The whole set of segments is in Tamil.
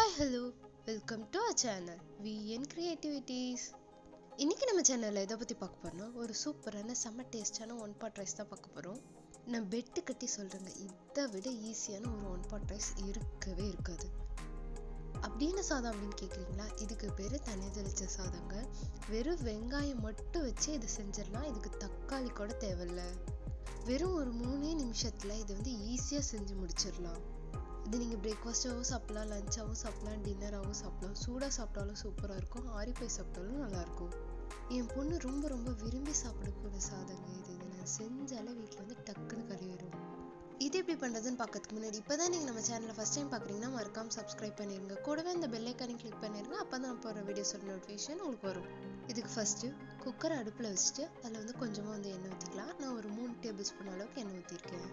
Hi, hello, welcome to our channel VN Creativities. இன்னைக்கு நம்ம சேனல்ல எதை பத்தி பார்க்க போறோம்னா ஒரு சூப்பரான செம்ம டேஸ்டான ஒன் பாட் ரைஸ் தான் பார்க்க போறோம். நான் பெட் கட்டி சொல்றேங்க, இதை விட ஈஸியான ஒரு ஒன் பாட் ரைஸ் இருக்கவே இருக்காது. அப்படின்னு சாதம் அப்படின்னு கேக்குறீங்களா? இதுக்கு பேரு தண்ணி தெளிச்ச சாதங்க. வெறும் வெங்காயம் மட்டும் வச்சு இதை செஞ்சிடலாம். இதுக்கு தக்காளி கூட தேவையில்லை. வெறும் ஒரு 3 நிமிஷத்துல இதை ஈஸியா செஞ்சு முடிச்சிடலாம். இது நீங்கள் பிரேக்ஃபாஸ்ட்டாகவும் சாப்பிட்லாம், லஞ்சாகவும் சாப்பிட்லாம், டின்னராகவும் சாப்பிட்லாம். சூடாக சாப்பிட்டாலும் சூப்பராக இருக்கும், ஆறிப்போய் சாப்பிட்டாலும் நல்லாயிருக்கும். என் பொண்ணு ரொம்ப ரொம்ப விரும்பி சாப்பிடக்கூடிய சாதங்க இது. நான் செஞ்சாலே வீட்டில் டக்குன்னு கறியிடும். இது எப்படி பண்ணுறதுன்னு பார்க்கறதுக்கு முன்னாடி இப்போ தான் நீங்கள் நம்ம சேனலை ஃபஸ்ட் டைம் பார்க்குறீங்கன்னா மறக்காம சப்ஸ்கிரைப் பண்ணிடுங்க. கூடவே இந்த பெல் ஐக்கானையும் கிளிக் பண்ணிடுங்க. அப்போ தான் நான் போகிற வீடியோஸோட நோட்டிஃபிகேஷன் உங்களுக்கு வரும். இதுக்கு ஃபஸ்ட்டு குக்கரை அடுப்பில் வச்சுட்டு அதில் கொஞ்சமாக எண்ணெய் ஊற்றிக்கலாம். நான் ஒரு 3 டேபிள் ஸ்பூன் அளவுக்கு எண்ணெய் ஊற்றிருக்கேன்.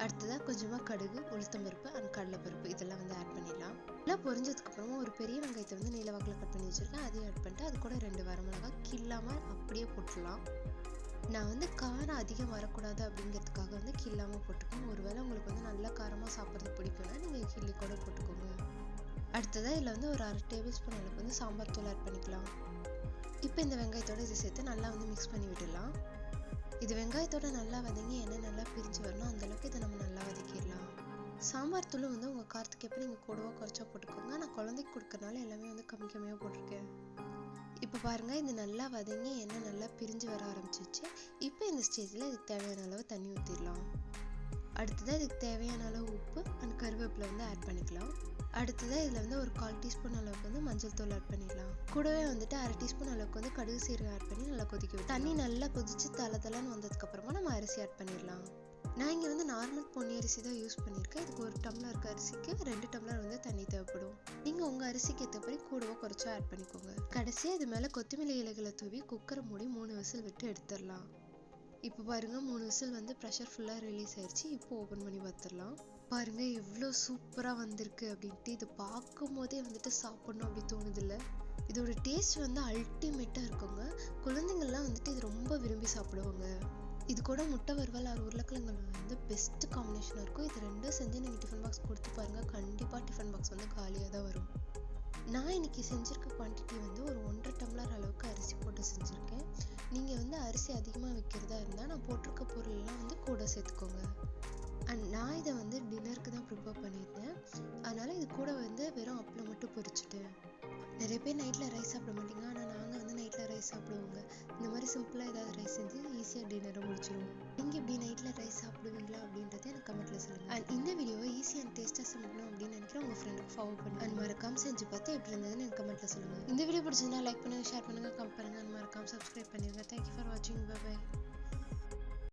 அடுத்ததாக கொஞ்சமாக கடுகு, உளுத்தம்பருப்பு அண்ட் கடலைப்பருப்பு இதெல்லாம் ஆட் பண்ணிடலாம். எல்லாம் பொரிஞ்சதுக்கு அப்புறமா ஒரு பெரிய வெங்காயத்தை நீல வாக்கில் கட் பண்ணி வச்சுருக்கேன். அதையும் ஆட் பண்ணிட்டு அது கூட 2 வரமிளகாய் கில்லாமல் அப்படியே போட்டுடலாம். நான் காரம் அதிகம் வரக்கூடாது அப்படிங்கிறதுக்காக கில்லாமல் போட்டுக்கோங்க. ஒருவேளை உங்களுக்கு நல்லா காரமாக சாப்பிட்றது பிடிக்கும்னா நீங்கள் கிள்ளி கூட போட்டுக்கோங்க. அடுத்ததாக இதில் ஒரு 1/2 டேபிள் ஸ்பூன் அளவுக்கு சாம்பார் தூள் ஆட் பண்ணிக்கலாம். இப்போ இந்த வெங்காயத்தோட இதை சேர்த்து நல்லா மிக்ஸ் பண்ணி விட்டுடலாம். இது வெங்காயத்தோட நல்லா வதங்கி எண்ணெய் நல்லா பிரிஞ்சு வரணும், அந்தளவுக்கு இதை நம்ம நல்லா வதக்கிடலாம். சாம்பார் தூள் உங்கள் காரத்துக்கு எப்படி நீங்கள் கூடவோ குறைச்சா போட்டுக்கோங்க. நான் குழந்தைக்கு கொடுக்கறனால எல்லாமே கம்மியாக போட்டிருக்கேன். இப்போ பாருங்கள், இது நல்லா வதங்கி எண்ணெய் நல்லா பிரிஞ்சு வர ஆரம்பிச்சிச்சு. இப்போ இந்த ஸ்டேஜில் இதுக்கு தேவையான அளவு தண்ணி ஊற்றிடலாம். அடுத்ததாக இதுக்கு தேவையான அளவு உப்பு அண்ட் கருவேப்பிலை ஆட் பண்ணிக்கலாம். அடுத்ததாக இதில் ஒரு 1/4 டீஸ்பூன் அளவுக்கு மஞ்சள் தூள் ஆட் பண்ணிடலாம். கூடவே 1/2 டீஸ்பூன் அளவுக்கு கடுகு சீரகம் ஆட் பண்ணி நல்லா கொதிக்க விட்டு தண்ணி நல்லா கொதிச்சு தளன்னு வந்ததுக்கப்புறமா நம்ம அரிசி ஆட் பண்ணிடலாம். நான் இங்கே நார்மல் பொன்னி அரிசி தான் யூஸ் பண்ணியிருக்கேன். இதுக்கு 1 டம்ளர் அரிசிக்கு 2 டம்ளர் தண்ணி தேவைப்படும். நீங்கள் உங்கள் அரிசிக்கு ஏற்றபடி கூடவோ குறைச்சோ ஆட் பண்ணிக்கோங்க. கடைசியாக இது மேலே கொத்தமல்லி இலைகளை தூவி குக்கரை மூடி 3 விசில் விட்டு எடுத்துடலாம். இப்போ பாருங்க, 3 விசில் ப்ரெஷர் ஃபுல்லாக ரிலீஸ் ஆயிடுச்சு. இப்போ ஓப்பன் பண்ணி பார்த்துடலாம். பாருங்க எவ்வளோ சூப்பராக வந்திருக்கு அப்படின்ட்டு. இது பார்க்கும் போதே சாப்பிடணும் அப்படி தோணுதில்ல. இதோட டேஸ்ட் அல்டிமேட்டாக இருக்குங்க. குழந்தைங்கள்லாம் இது ரொம்ப விரும்பி சாப்பிடுவாங்க. இது கூட முட்டை வறுவல் ஆர் உருளைக்கிழங்கு பெஸ்ட் காம்பினேஷனாக இருக்கும். இது ரெண்டும் செஞ்சு நீங்கள் டிஃபன் பாக்ஸ் கொடுத்து பாருங்கள். கண்டிப்பாக டிஃபன் பாக்ஸ் காலியாக தான் வரும். நான் இன்னைக்கு செஞ்சுருக்க குவான்டிட்டி ஒரு 1.5 டம்ளர் அளவுக்கு அரிசி போட்டு செஞ்சுருக்கேன். நீங்கள் அரிசி அதிகமாக வைக்கிறதா இருந்தால் நான் போட்டிருக்க பொருளெல்லாம் கூட சேர்த்துக்கோங்க. அண்ட் நான் இதை டின்னருக்கு தான் ப்ரிப்பேர் பண்ணியிருந்தேன். அதனால் இது கூட வெறும் அப்பளம் மட்டும் பொரிச்சிட்டேன். நிறைய பேர் நைட்டில் ரைஸ் சாப்பிட மாட்டீங்க, ஆனால் நாங்கள் நைட்டில் ரைஸ் சாப்பிடுவோங்க. இந்த மாதிரி சிம்பிளாக ஏதாவது ரைஸ் செஞ்சு ஈஸியாக டின்னரை முடிச்சிடுவோம். நீங்கள் இப்படி நைட்டில் ரைஸ் சாப்பிடுவீங்களா அப்படின்றத எனக்கு கமெண்ட்டில் சொல்லுங்கள். அண்ட் இந்த வீடியோவை ஈஸியாக அண்ட் டேஸ்ட்டாக சமைக்கணும் அப்படின்னு நினைக்கிறேன் உங்கள் ஃப்ரெண்டுக்கு ஃபார்வர்ட் பண்ணுங்க. அண்ட் மறக்காம செஞ்சு பார்த்து எப்படி இருந்ததுன்னு எனக்கு கமெண்ட்டில் சொல்லுங்கள். இந்த வீடியோ பிடிச்சிருந்தா லைக் பண்ணுங்கள், ஷேர் பண்ணுங்கள், கமெண்ட் பண்ணுங்கள், அண்ட் மறக்காம சப்ஸ்கிரைப் பண்ணிடுங்க. தேங்க்யூ ஃபார் வாட்சிங். Bye by.